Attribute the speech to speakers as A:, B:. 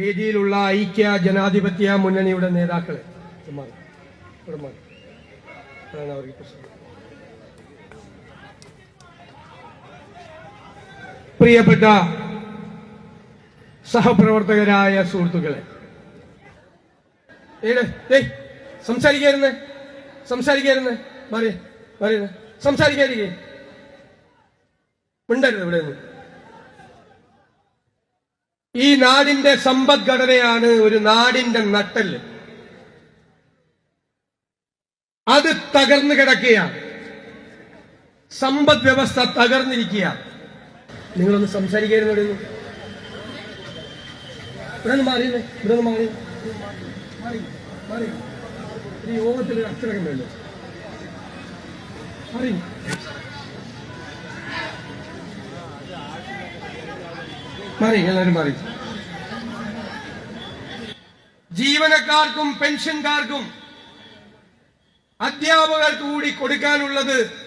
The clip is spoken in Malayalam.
A: വേദിയിലുള്ള ഐക്യ ജനാധിപത്യ മുന്നണിയുടെ നേതാക്കളെ, പ്രിയപ്പെട്ട സഹപ്രവർത്തകരായ സുഹൃത്തുക്കളെ, സംസാരിക്കായിരുന്നേ സംസാരിക്കാതിരിക്കേ, മിണ്ടരുത് ഇവിടെ നിന്ന്. ഈ നാടിന്റെ സമ്പദ്ഘടനയാണ് ഒരു നാടിന്റെ നട്ടെല്ല്. അത് തകർന്നു കിടക്കുകയാണ്. സമ്പദ് വ്യവസ്ഥ തകർന്നിരിക്കുകയാണ്. നിങ്ങളൊന്ന് സംസാരിക്കായിരുന്നു. ഇവിടെ നിന്ന് മാറിയുന്നേ, ഇവിടെ നിന്ന് മാറി. ഈ യോഗത്തിൽ അച്ചടക്കം വേണ്ട. മാറി, എല്ലാവരും മാറി. ജീവനക്കാർക്കും പെൻഷൻകാർക്കും അധ്യാപകർക്ക് കൂടി കൊടുക്കാനുള്ളത്